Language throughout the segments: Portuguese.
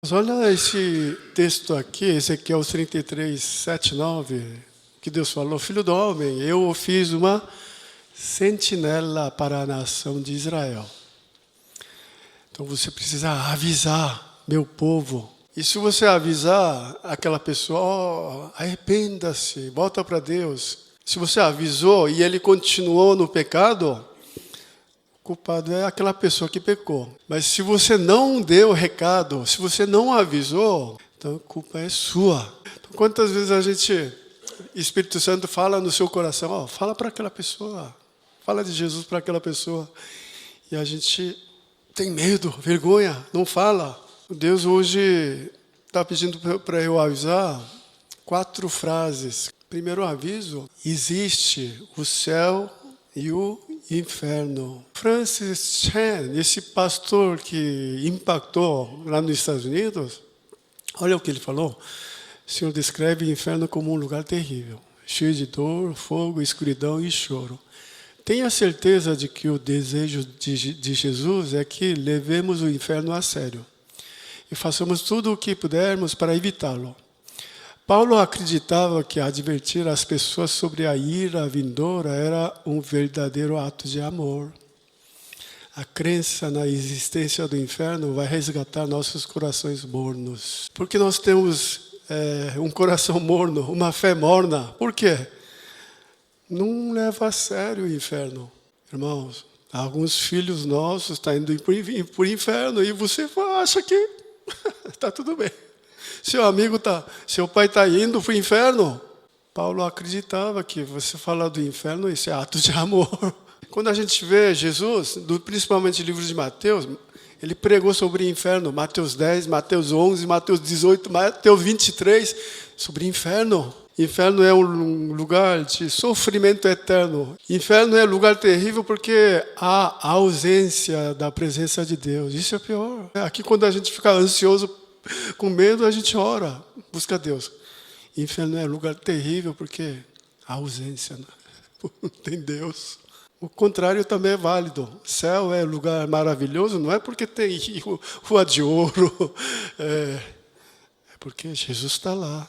Mas olha esse texto aqui, Ezequiel 33, 7, 9, que Deus falou: Filho do homem, eu fiz uma sentinela para a nação de Israel. Então você precisa avisar meu povo. E se você avisar aquela pessoa, arrependa-se, volta para Deus. Se você avisou e ele continuou no pecado, o culpado é aquela pessoa que pecou. Mas se você não deu o recado, se você não avisou, então a culpa é sua. Então, quantas vezes Espírito Santo fala no seu coração, fala para aquela pessoa, fala de Jesus para aquela pessoa. E a gente tem medo, vergonha, não fala. Deus hoje está pedindo para eu avisar 4 frases. Primeiro aviso: existe o céu e o inferno. Francis Chan, esse pastor que impactou lá nos Estados Unidos, olha o que ele falou. O Senhor descreve o inferno como um lugar terrível, cheio de dor, fogo, escuridão e choro. Tenha certeza de que o desejo de Jesus é que levemos o inferno a sério e façamos tudo o que pudermos para evitá-lo. Paulo acreditava que advertir as pessoas sobre a ira vindoura era um verdadeiro ato de amor. A crença na existência do inferno vai resgatar nossos corações mornos. Porque nós temos um coração morno, uma fé morna. Por quê? Não leva a sério o inferno. Irmãos, alguns filhos nossos estão indo para o inferno e você acha que está tudo bem. Seu pai está indo para o inferno. Paulo acreditava que você falar do inferno, isso é ato de amor. Quando a gente vê Jesus, principalmente no livro de Mateus, ele pregou sobre o inferno. Mateus 10, Mateus 11, Mateus 18, Mateus 23, sobre o inferno. Inferno é um lugar de sofrimento eterno. Inferno é um lugar terrível porque há a ausência da presença de Deus. Isso é pior. Aqui, quando a gente fica ansioso, com medo, a gente ora, busca Deus. Inferno é um lugar terrível porque há ausência, não tem Deus. O contrário também é válido. Céu é um lugar maravilhoso, não é porque tem rua de ouro, é porque Jesus está lá.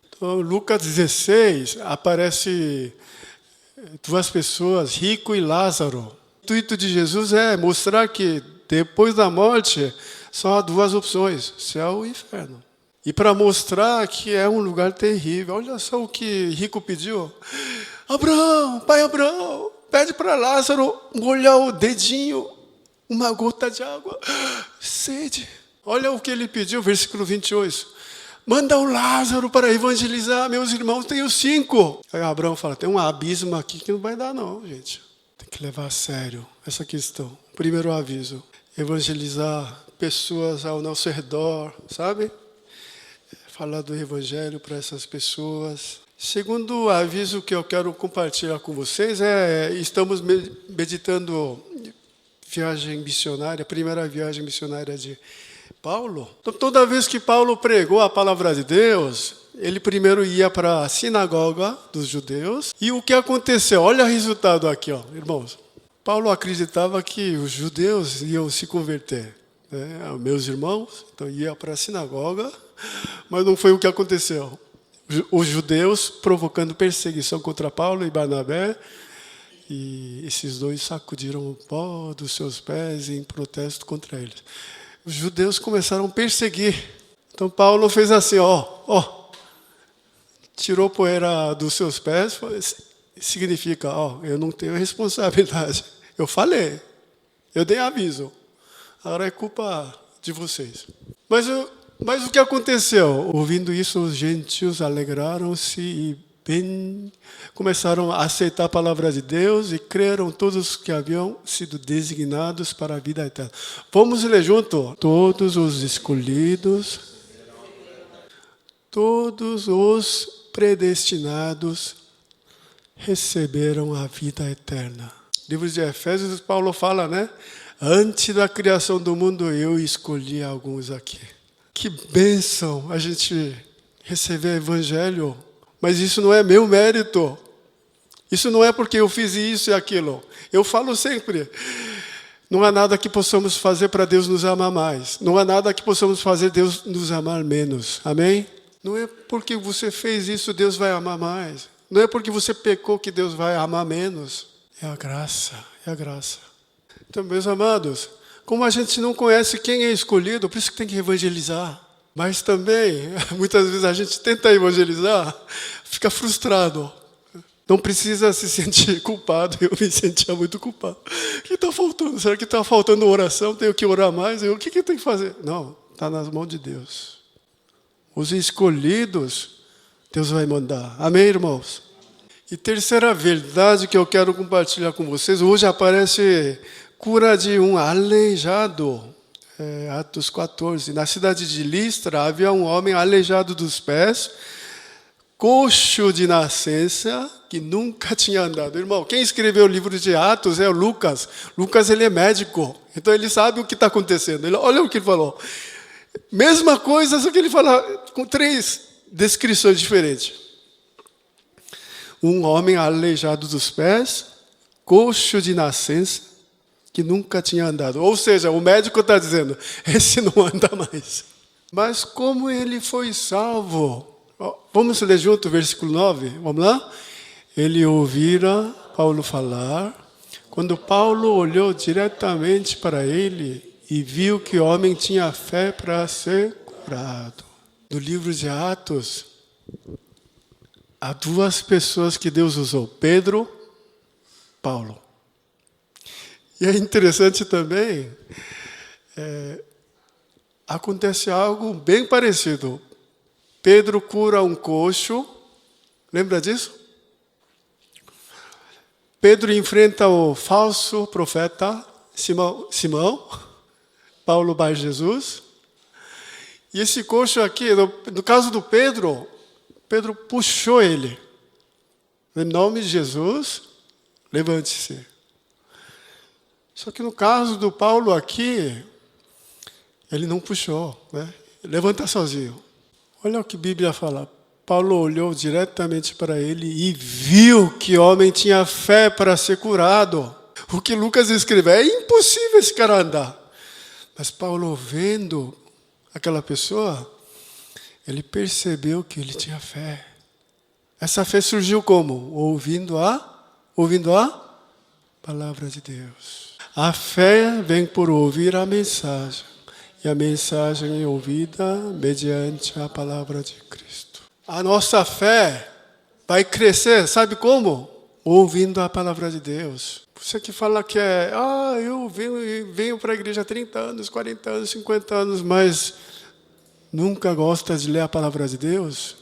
Então, Lucas 16, aparece 2 pessoas, Rico e Lázaro. O intuito de Jesus é mostrar que depois da morte só há 2 opções, céu e inferno. E para mostrar que é um lugar terrível, olha só o que Rico pediu. Abraão, pai Abraão, pede para Lázaro molhar o dedinho, uma gota de água, sede. Olha o que ele pediu, versículo 28. Manda o Lázaro para evangelizar, meus irmãos, tenho 5. Aí Abraão fala, tem um abismo aqui que não vai dar não, gente. Tem que levar a sério essa questão. Primeiro aviso, evangelizar pessoas ao nosso redor, sabe? Falar do evangelho para essas pessoas. Segundo aviso que eu quero compartilhar com vocês estamos meditando viagem missionária, primeira viagem missionária de Paulo. Então, toda vez que Paulo pregou a palavra de Deus, ele primeiro ia para a sinagoga dos judeus. E o que aconteceu? Olha o resultado aqui, irmãos. Paulo acreditava que os judeus iam se converter. Meus irmãos, então ia para a sinagoga, mas não foi o que aconteceu. Os judeus provocando perseguição contra Paulo e Barnabé, e esses 2 sacudiram o pó dos seus pés em protesto contra eles. Os judeus começaram a perseguir. Então Paulo fez assim, tirou poeira dos seus pés, significa, eu não tenho responsabilidade. Eu falei, eu dei aviso. Agora é culpa de vocês. Mas o que aconteceu? Ouvindo isso, os gentios alegraram-se e começaram a aceitar a palavra de Deus e creram todos que haviam sido designados para a vida eterna. Vamos ler junto? Todos os escolhidos, todos os predestinados receberam a vida eterna. Livro de Efésios, Paulo fala, Antes da criação do mundo, eu escolhi alguns aqui. Que bênção a gente receber o evangelho. Mas isso não é meu mérito. Isso não é porque eu fiz isso e aquilo. Eu falo sempre, Não há nada que possamos fazer para Deus nos amar mais. Não há nada que possamos fazer Deus nos amar menos. Amém? Não é porque você fez isso, Deus vai amar mais. Não é porque você pecou que Deus vai amar menos. É a graça, é a graça. Então, meus amados, como a gente não conhece quem é escolhido, por isso que tem que evangelizar. Mas também, muitas vezes a gente tenta evangelizar, fica frustrado. Não precisa se sentir culpado. Eu me sentia muito culpado. O que está faltando? Será que está faltando oração? Tenho que orar mais? O que eu tenho que fazer? Não, está nas mãos de Deus. Os escolhidos, Deus vai mandar. Amém, irmãos? E terceira verdade que eu quero compartilhar com vocês. Hoje aparece cura de um aleijado. Atos 14. Na cidade de Listra havia um homem aleijado dos pés, coxo de nascença, que nunca tinha andado. Irmão, quem escreveu o livro de Atos é o Lucas. Lucas, ele é médico, então ele sabe o que está acontecendo. Olha o que ele falou. Mesma coisa, só que ele fala com 3 descrições diferentes. Um homem aleijado dos pés, coxo de nascença, que nunca tinha andado. Ou seja, o médico está dizendo, esse não anda mais. Mas como ele foi salvo? Vamos ler junto o versículo 9? Vamos lá? Ele ouvira Paulo falar. Quando Paulo olhou diretamente para ele e viu que o homem tinha fé para ser curado. No livro de Atos, há 2 pessoas que Deus usou. Pedro, Paulo. E é interessante também, acontece algo bem parecido. Pedro cura um coxo. Lembra disso? Pedro enfrenta o falso profeta Simão, Paulo Bar Jesus. E esse coxo aqui, no caso do Pedro, Pedro puxou ele. Em nome de Jesus, levante-se. Só que no caso do Paulo aqui, ele não puxou, né? Levanta sozinho. Olha o que a Bíblia fala. Paulo olhou diretamente para ele e viu que o homem tinha fé para ser curado. O que Lucas escreve, é impossível esse cara andar. Mas Paulo, vendo aquela pessoa, ele percebeu que ele tinha fé. Essa fé surgiu como? Ouvindo a palavra de Deus. A fé vem por ouvir a mensagem. E a mensagem é ouvida mediante a palavra de Cristo. A nossa fé vai crescer, sabe como? Ouvindo a palavra de Deus. Você que fala que eu venho para a igreja há 30 anos, 40 anos, 50 anos, mas nunca gosta de ler a palavra de Deus?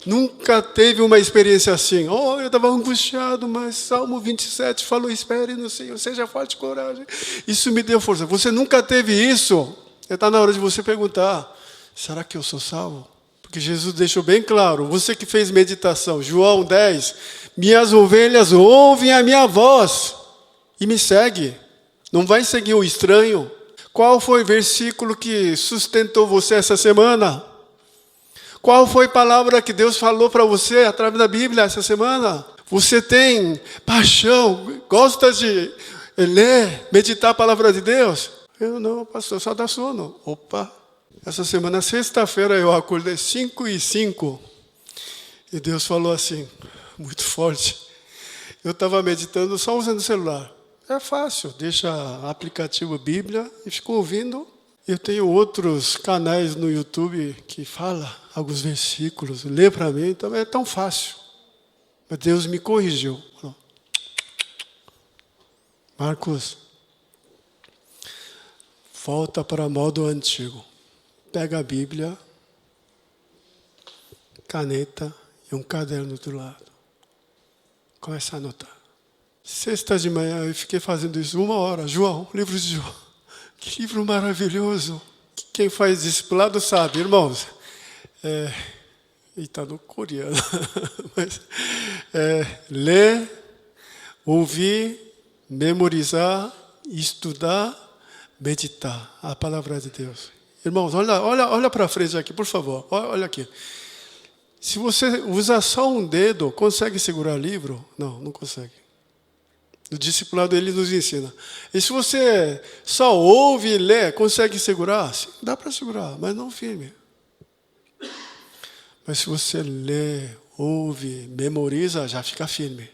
Nunca teve uma experiência assim. Eu estava angustiado, mas Salmo 27 falou, espere no Senhor, seja forte e coragem. Isso me deu força. Você nunca teve isso? Está na hora de você perguntar, será que eu sou salvo? Porque Jesus deixou bem claro, você que fez meditação, João 10, minhas ovelhas ouvem a minha voz e me segue. Não vai seguir o estranho. Qual foi o versículo que sustentou você essa semana? Qual foi a palavra que Deus falou para você através da Bíblia essa semana? Você tem paixão, gosta de ler, meditar a palavra de Deus? Eu não, pastor, só dá sono. Opa! Essa semana, sexta-feira, eu acordei 5:05 e Deus falou assim, muito forte. Eu estava meditando só usando o celular. É fácil, deixa aplicativo Bíblia e fico ouvindo. Eu tenho outros canais no YouTube que falam alguns versículos, lê para mim, então é tão fácil. Mas Deus me corrigiu. Marcos, volta para o modo antigo. Pega a Bíblia, caneta e um caderno do lado. Começa a anotar. Sexta de manhã eu fiquei fazendo isso 1 hora. João, livro de João. Que livro maravilhoso. Quem faz discipulado sabe, irmãos. E está no coreano. Mas, ler, ouvir, memorizar, estudar, meditar a palavra de Deus. Irmãos, olha para frente aqui, por favor. Olha aqui. Se você usar só um dedo, consegue segurar livro? Não, não consegue. No discipulado ele nos ensina. E se você só ouve e lê, consegue segurar? Sim, dá para segurar, mas não firme. Mas se você lê, ouve, memoriza, já fica firme.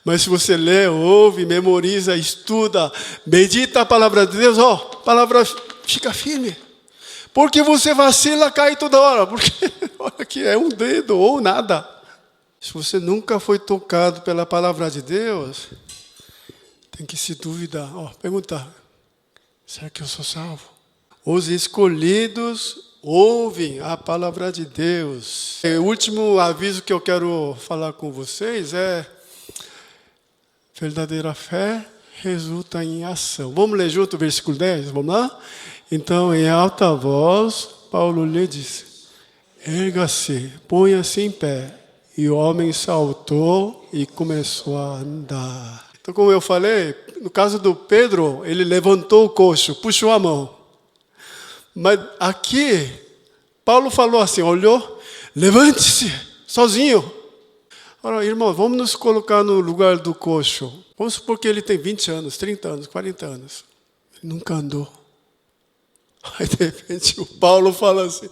Mas se você lê, ouve, memoriza, estuda, medita a palavra de Deus, a palavra fica firme. Porque você vacila, cai toda hora. Porque olha que é um dedo ou nada. Se você nunca foi tocado pela palavra de Deus, tem que se duvidar. Perguntar, será que eu sou salvo? Os escolhidos ouvem a palavra de Deus. O último aviso que eu quero falar com vocês é: verdadeira fé resulta em ação. Vamos ler junto o versículo 10? Vamos lá? Então, em alta voz, Paulo lhe disse: erga-se, ponha-se em pé. E o homem saltou e começou a andar. Então, como eu falei, no caso do Pedro, ele levantou o coxo, puxou a mão. Mas aqui, Paulo falou assim, olhou, levante-se, sozinho. Ora, irmão, vamos nos colocar no lugar do coxo. Vamos supor que ele tem 20 anos, 30 anos, 40 anos. Ele nunca andou. Aí, de repente, o Paulo fala assim,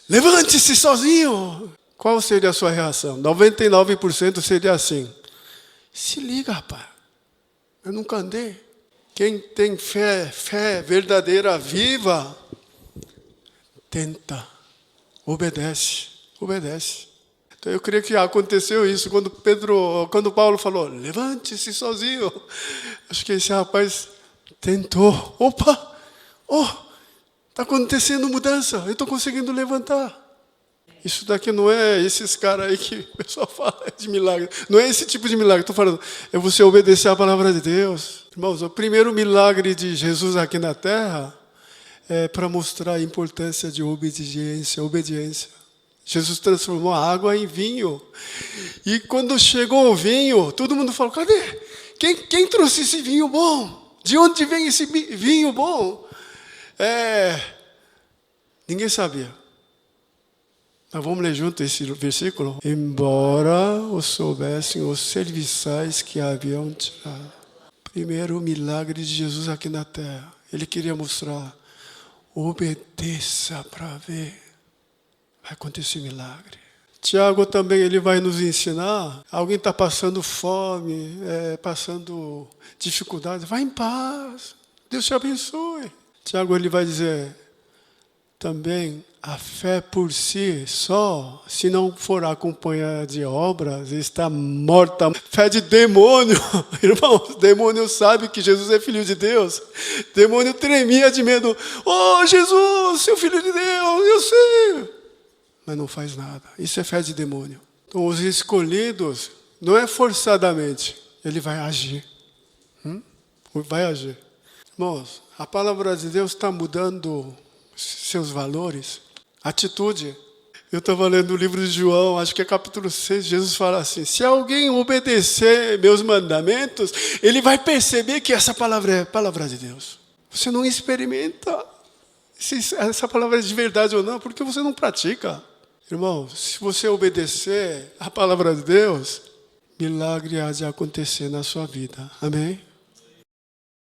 levante-se sozinho. Qual seria a sua reação? 99% seria assim. Se liga, rapaz. Eu nunca andei. Quem tem fé verdadeira, viva, tenta, obedece. Então eu creio que aconteceu isso quando Paulo falou, levante-se sozinho. Acho que esse rapaz tentou. Opa, está acontecendo mudança, eu estou conseguindo levantar. Isso daqui não é esses caras aí que o pessoal fala de milagre. Não é esse tipo de milagre. Estou falando, é você obedecer a palavra de Deus. Irmãos, o primeiro milagre de Jesus aqui na terra é para mostrar a importância de obediência. Jesus transformou a água em vinho. E quando chegou o vinho, todo mundo falou, cadê? Quem trouxe esse vinho bom? De onde vem esse vinho bom? Ninguém sabia. Mas vamos ler junto esse versículo? Embora o soubessem os serviçais que haviam tirado. Primeiro milagre de Jesus aqui na terra. Ele queria mostrar, obedeça para ver. Vai acontecer milagre. Tiago também ele vai nos ensinar. Alguém está passando fome, passando dificuldade. Vai em paz. Deus te abençoe. Tiago ele vai dizer também, a fé por si só, se não for acompanhada de obras, está morta. Fé de demônio. Irmãos, demônio sabe que Jesus é filho de Deus. Demônio tremia de medo. Jesus, seu filho de Deus, eu sei. Mas não faz nada. Isso é fé de demônio. Então, os escolhidos, não é forçadamente, ele vai agir. Vai agir. Irmãos, a palavra de Deus está mudando seus valores, atitude. Eu estava lendo o livro de João, acho que é capítulo 6, Jesus fala assim, se alguém obedecer meus mandamentos, ele vai perceber que essa palavra é a palavra de Deus. Você não experimenta se essa palavra é de verdade ou não, porque você não pratica. Irmão, se você obedecer a palavra de Deus, milagre há de acontecer na sua vida. Amém?